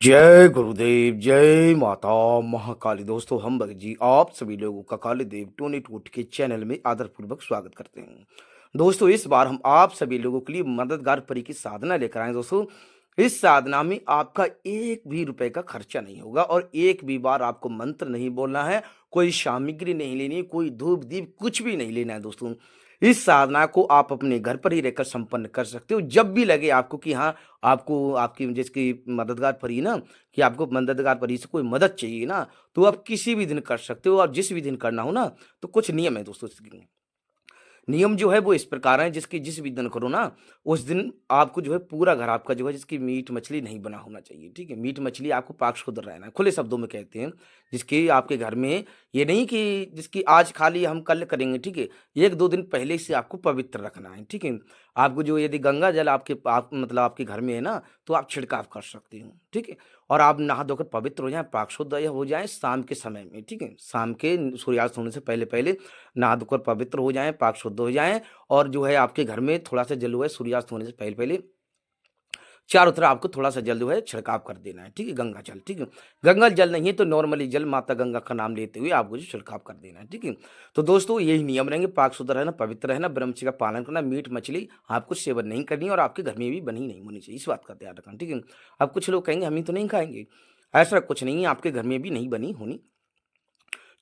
जय गुरुदेव, जय माता महाकाली। दोस्तों, हम भगत जी आप सभी लोगों का काली देव टूनी टूट के चैनल में आदरपूर्वक स्वागत करते हैं। दोस्तों, इस बार हम आप सभी लोगों के लिए मददगार परी की साधना लेकर आए हैं। दोस्तों, इस साधना में आपका एक भी रुपए का खर्चा नहीं होगा और एक भी बार आपको मंत्र नहीं बोलना है, कोई सामग्री नहीं लेनी है, कोई धूप दीप कुछ भी नहीं लेना है। दोस्तों, इस साधना को आप अपने घर पर ही रहकर संपन्न कर सकते हो जब भी लगे आपको कि हाँ, आपको आपकी जिसकी मददगार परी ना, कि आपको मददगार परी से कोई मदद चाहिए ना, तो आप किसी भी दिन कर सकते हो और जिस भी दिन करना हो ना, तो कुछ नियम है दोस्तों इसके। नियम जो है वो इस प्रकार है, जिसकी जिस भी दिन करो ना, उस दिन आपको जो है पूरा घर आपका जो है जिसकी मीट मछली नहीं बना होना चाहिए, ठीक है? मीट मछली आपको पाक शुद्ध रहना है, खुले शब्दों में कहते हैं। जिसकी आपके घर में ये नहीं कि जिसकी आज खा ली हम कल करेंगे, ठीक है? 1-2 दिन पहले से आपको पवित्र रखना है, ठीक है? आपको जो यदि गंगा जल आपके आप मतलब आपके घर में है ना, तो आप छिड़काव कर सकते हो, ठीक है? और आप नहा धोकर पवित्र हो जाएँ, पाक शुद्ध हो जाएँ शाम के समय में, ठीक है? शाम के सूर्यास्त होने से पहले-पहले नहा धोकर पवित्र हो जाएँ, पाक शुद्ध हो जाएँ और जो है आपके घर में थोड़ा-सा जल जो है सूर्यास्त होने से पहले-पहले चारों तरफ आपको थोड़ा-सा जल जो है छिड़काव कर देना है, ठीक है? गंगा जल, ठीक है? गंगा जल नहीं है तो नॉर्मली जल माता गंगा का नाम लेते हुए आपको जो छिड़काव कर देना है, ठीक है? तो दोस्तों, यही नियम रहेंगे, पाक शुद्ध रहना, पवित्र रहना, ब्रह्मचर्य का पालन करना, मीट मछली आपको सेवन नहीं करनी है और आपके घर में भी बनी नहीं होनी चाहिए, इस बात का ध्यान रखना, ठीक है? अब कुछ लोग कहेंगे हम ही तो नहीं खाएँगे, ऐसा कुछ नहीं है, आपके घर में भी नहीं बनी होनी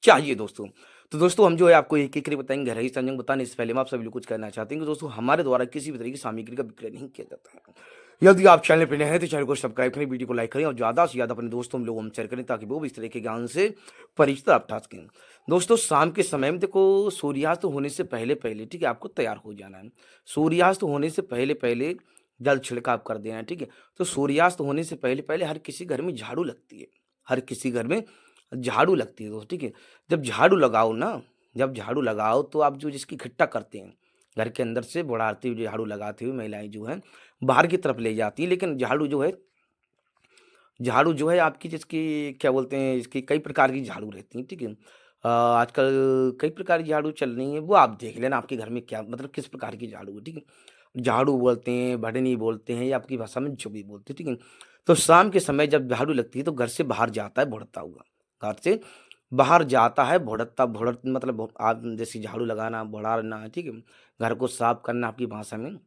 चाहिए दोस्तों। तो दोस्तों, हम जो है आपको एक-एक करके बताएँगे, गहराई से बताने से पहले हम आप सभी लोग कुछ कहना चाहते हैं कि दोस्तों, हमारे द्वारा किसी भी तरह की सामग्री का विक्रय नहीं किया जाता है। यदि आप चैनल पे नए हैं तो चैनल को सब्सक्राइब करें, वीडियो को लाइक करें और ज़्यादा से ज़्यादा अपने दोस्तों लोगों में शेयर करें ताकि वो भी इस तरह के ज्ञान से परिचित प्राप्त कर सकें। दोस्तों, शाम के समय में देखो सूर्यास्त होने से पहले-पहले, ठीक है, आपको तैयार हो जाना है। सूर्यास्त होने से पहले-पहले जल छिड़काव कर देना है, ठीक है? तो सूर्यास्त होने से पहले-पहले हर किसी घर में झाड़ू लगती है। हर किसी घर में झाड़ू लगती है दोस्त, ठीक है? जब झाड़ू लगाओ ना, जब झाड़ू लगाओ तो आप जो जिसकी इकट्ठा करते हैं, घर के अंदर से बुढ़ाती हुई झाड़ू लगाती हुई महिलाएँ जो हैं, बाहर की तरफ ले जाती हैं। लेकिन झाड़ू जो है आपकी जिसकी क्या बोलते हैं, इसकी कई प्रकार की झाड़ू रहती हैं, ठीक है? आजकल कई प्रकार की झाड़ू चल रही हैं, वो आप देख लेना आपके घर में क्या मतलब किस प्रकार की झाड़ू है, ठीक है? झाड़ू बोलते हैं, भड़नी बोलते हैं या आपकी भाषा में जो भी बोलते हैं, ठीक है? तो शाम के समय जब झाड़ू लगती है तो घर से बाहर जाता है भुड़ता हुआ, घर से बाहर जाता है भुड़ता भुड़त मतलब आप जैसे झाड़ू लगाना, बुड़ाना, ठीक है? घर को साफ करना आपकी भाषा में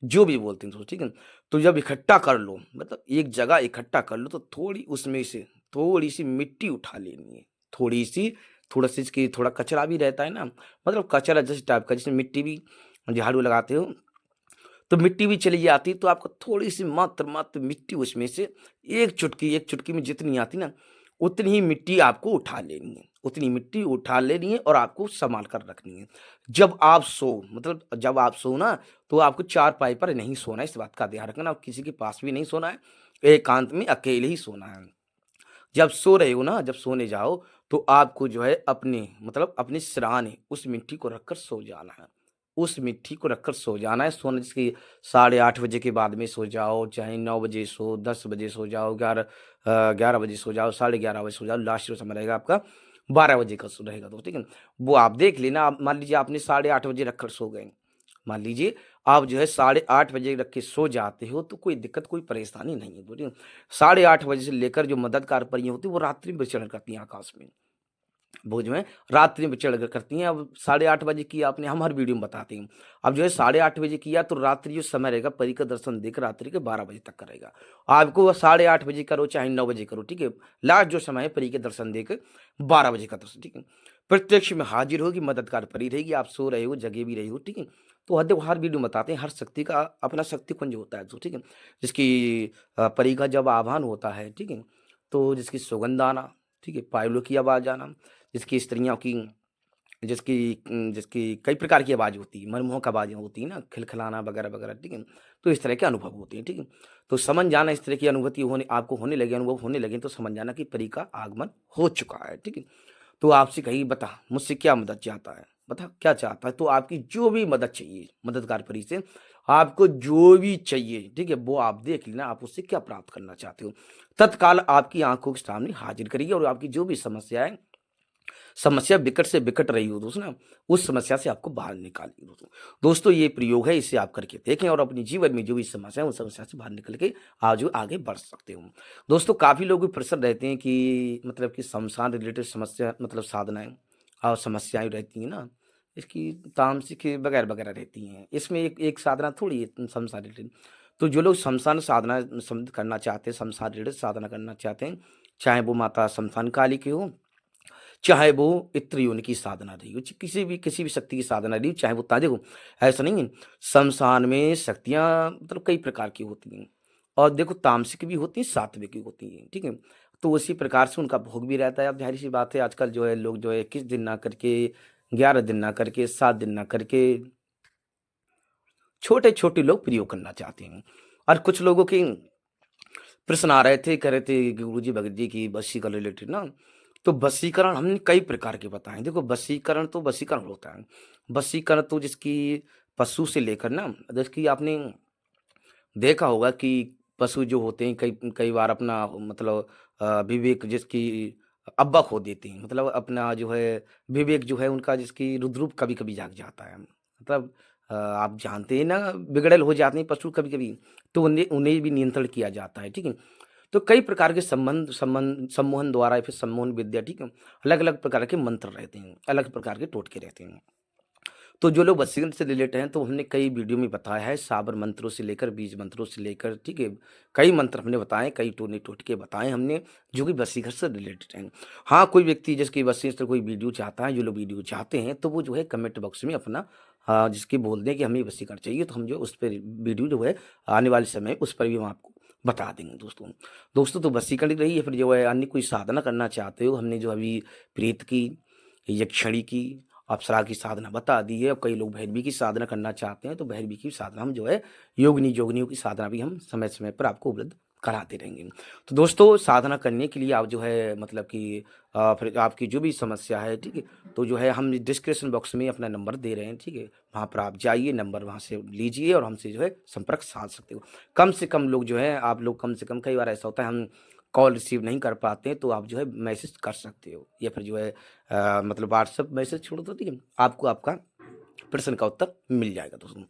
जो भी बोलते हैं दोस्त, ठीक है? तो जब इकट्ठा कर लो, मतलब एक जगह इकट्ठा कर लो तो थोड़ी उसमें से थोड़ी-सी मिट्टी उठा लेनी है। थोड़ी-सी थोड़ा-सा इसकी थोड़ा कचरा भी रहता है ना, मतलब कचरा जैसे टाइप का, जैसे मिट्टी भी झाड़ू लगाते हो तो मिट्टी भी चली जाती है, तो आपको थोड़ी-सी मात्र मिट्टी उसमें से एक चुटकी में जितनी आती ना, उतनी ही मिट्टी आपको उठा लेनी है। उतनी मिट्टी उठा लेनी है और आपको सँभाल कर रखनी है। जब आप सो ना, तो आपको चारपाई पर नहीं सोना है, इस बात का ध्यान रखना और किसी के पास भी नहीं सोना है, एकांत में अकेले ही सोना है। जब सो रहे हो ना, जब सोने जाओ, तो आपको जो है अपने सिरहाने उस मिट्टी को रखकर सो जाना है। उस मिट्टी को रखकर सो जाना है, सोने जैसे 8:30 बजे के बाद में सो जाओ, चाहे 9 बजे सो, 10 बजे सो जाओ, 11 बजे सो जाओ, साढ़े 11 बजे सो जाओ, लास्ट जो समय रहेगा आपका 12 बजे का रहेगा दोस्त, ठीक है? वो आप देख लेना, आप मान लीजिए आपने 8:30 बजे रखकर सो गए। मान लीजिए आप जो है 8:30 बजे रख के सो जाते हो तो कोई दिक्कत, कोई परेशानी नहीं है, बोलिए। 8:30 बजे से लेकर जो मददगार परियाँ होती हैं, वो रात्रि में विचरण करती हैं आकाश में। वो जो है रात्रि में विचरण करती हैं। अब 8:30 बजे किया आपने, हम हर वीडियो में बताते हैं। अब जो है 8:30 बजे किया तो रात्रि जो समय रहेगा परी का दर्शन देकर रात्रि के 12 बजे तक का रहेगा। आपको 8:30 बजे करो चाहे 9 बजे करो, ठीक है? लास्ट जो समय है परी के दर्शन देकर 12 बजे का दर्शन, ठीक है? प्रत्यक्ष में हाजिर होगी, मददगार परी रहेगी, आप सो रहे हो, जगे भी रहे हो, ठीक है? तो देखो हर वीडियो में बताते हैं, हर शक्ति का अपना शक्ति कुंज होता है, तो ठीक है? जिसकी परी का जब आह्वान होता है, ठीक है? तो जिसकी सुगंध आना, ठीक है? पायलों की आवाज़ आना, जिसकी स्त्रियों की जिसकी कई प्रकार की आवाज़ होती है, मनमोहक आवाज़ें होती हैं ना, खिलखिलाना वगैरह-वगैरह, ठीक है? तो इस तरह के अनुभव होते हैं, ठीक है? तो समझ जाना, इस तरह की अनुभूति होने आपको होने लगे, अनुभव होने लगे तो समझ जाना कि परी का आगमन हो चुका है, ठीक है? तो आपसे कही बता मुझसे क्या मदद चाहता है? बता क्या चाहता है? तो आपकी जो भी मदद चाहिए मददगार परी से, आपको जो भी चाहिए, ठीक है? वो आप देख लेना, आप उससे क्या प्राप्त करना चाहते हो। तत्काल आपकी आँखों के सामने हाज़िर करेगी और आपकी जो भी समस्या है समस्या विकट से विकट रही हो दोस्तों ना, उस समस्या से आपको बाहर निकालिए दोस्तों। दोस्तों ये प्रयोग है, इसे आप करके देखें और अपने जीवन में जो भी समस्या है, उस समस्या से बाहर निकल के आज जो आगे बढ़ सकते हो। दोस्तों काफ़ी लोग भी प्रसन्न रहते हैं कि मतलब कि श्मशान रिलेटेड समस्या मतलब साधनाएँ और समस्याएँ रहती हैं ना, इसकी तामसिक वगैरह-वगैरह रहती हैं। इसमें एक एक साधना थोड़ी है श्मशान रिलेटेड। तो जो लोग श्मशान साधना करना चाहते हैं, श्मशान रिलेटेड साधना करना चाहते हैं, चाहे वो माता श्मशान काली की हो, चाहे वो इत्र योनि की साधना रही हो, किसी भी शक्ति की साधना रही हो, चाहे वो तांत्रिक हो, ऐसा नहीं है। शमशान में शक्तियाँ मतलब कई प्रकार की होती हैं और देखो तामसिक भी होती हैं, सात्विक भी होती हैं, ठीक है? तो उसी प्रकार से उनका भोग भी रहता है। अब ज़ाहिर-सी बात है आजकल जो है लोग जो है 21 दिन ना करके, 11 दिन ना करके, 7 दिन ना करके छोटे-छोटे लोग प्रयोग करना चाहते हैं। और कुछ लोगों की प्रश्न आ रहे थे, कह रहे थे कि गुरुजी भगत जी की वशीकरण रिलेटेड ना, तो वशीकरण हमने कई प्रकार के बताए। देखो वशीकरण तो वशीकरण होता है। वशीकरण तो जिसकी पशु से लेकर ना जैसे कि आपने देखा होगा कि पशु जो होते हैं कई कई बार अपना मतलब विवेक जिसकी अब्बा खो देते हैं। मतलब अपना जो है विवेक जो है उनका जिसकी रुद्र रूप कभी-कभी जाग जाता है। मतलब आप जानते हैं ना बिगड़ैल हो जाते हैं पशु कभी-कभी, तो उन्हें उन्हें भी नियंत्रण किया जाता है, ठीक है? तो कई प्रकार के सम्मोहन द्वारा या फिर सम्मोहन विद्या, ठीक है? अलग-अलग प्रकार के मंत्र रहते हैं, अलग प्रकार के टोटके रहते हैं। तो जो लोग वशीकरण से रिलेटेड हैं, तो हमने कई वीडियो में बताया है, साबर मंत्रों से लेकर, बीज मंत्रों से लेकर, ठीक है? कई मंत्र हमने बताए, कई टोटके बताए हमने, जो कि वशीकरण से रिलेटेड हैं। हाँ, कोई व्यक्ति जिसकी वशीकरण से कोई वीडियो चाहता है, जो लोग वीडियो चाहते हैं, तो वो जो है कमेंट बॉक्स में अपना जिसकी बोल दें कि हमें वशीकरण चाहिए, तो हम जो उस पे वीडियो जो है आने वाले समय में उस पर भी हम आपको बता देंगे दोस्तों। दोस्तों तो वशीकरण ही रही है, फिर जो है अन्य कोई साधना करना चाहते हो, हमने जो अभी प्रेत की, यक्षिणी की, अप्सरा की साधना बता दी है। अब कई लोग भैरवी की साधना करना चाहते हैं, तो भैरवी की साधना हम जो है योगिनियों की साधना भी हम समय-समय पर आपको उपलब्ध कराते रहेंगे। तो दोस्तों साधना करने के लिए आप जो है मतलब कि फिर आपकी जो भी समस्या है, ठीक है? तो जो है हम डिस्क्रिप्शन बॉक्स में अपना नंबर दे रहे हैं, ठीक है? वहाँ पर आप जाइए, नंबर वहाँ से लीजिए और हमसे जो है संपर्क साध सकते हो। कम से कम लोग जो हैं आप लोग कम से कम कई बार ऐसा होता है हम कॉल रिसीव नहीं कर पाते हैं, तो आप जो है मैसेज कर सकते हो या फिर जो है मतलब व्हाट्सएप मैसेज छोड़ दो, ठीक है? आपको आपका प्रश्न का उत्तर मिल जाएगा दोस्तों।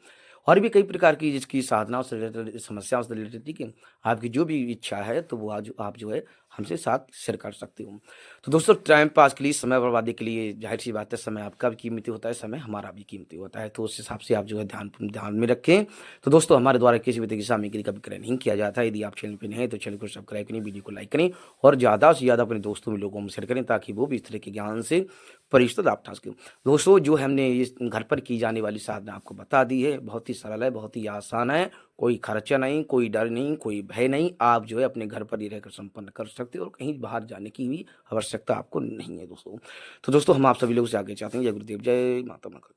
और भी कई प्रकार की जिसकी साधनाओं से रिलेटेड समस्याओं से रिलेटेड, ठीक है? आपकी जो भी इच्छा है तो वो आज आप जो है हमसे साथ शेयर कर सकते हो। तो दोस्तों टाइम पास के लिए, समय बर्बादी के लिए ज़ाहिर-सी बात है समय आपका भी कीमती होता है, समय हमारा भी कीमती होता है। तो उस हिसाब से आप जो है ध्यान ध्यान में रखें। तो दोस्तों हमारे द्वारा किसी भी तरह की सामग्री का विक्रय नहीं किया जाता है। यदि आप चैनल पे नए हैं तो चैनल को सब्सक्राइब करें, वीडियो को लाइक करें और ज़्यादा से ज़्यादा अपने दोस्तों में लोगों में शेयर करें ताकि वो भी इस तरह के ज्ञान से परिचित आप सकें। दोस्तों जो हमने इस घर पर की जाने वाली साधना आपको बता दी है, बहुत ही सरल है, बहुत ही आसान है, कोई खर्चा नहीं, कोई डर नहीं, कोई भय नहीं, आप जो है अपने घर पर ही रहकर संपन्न कर सकते हो और कहीं बाहर जाने की भी आवश्यकता आपको नहीं है दोस्तों। तो दोस्तों हम आप सभी लोगों से आगे चाहते हैं, जय गुरुदेव, जय माता मनसा।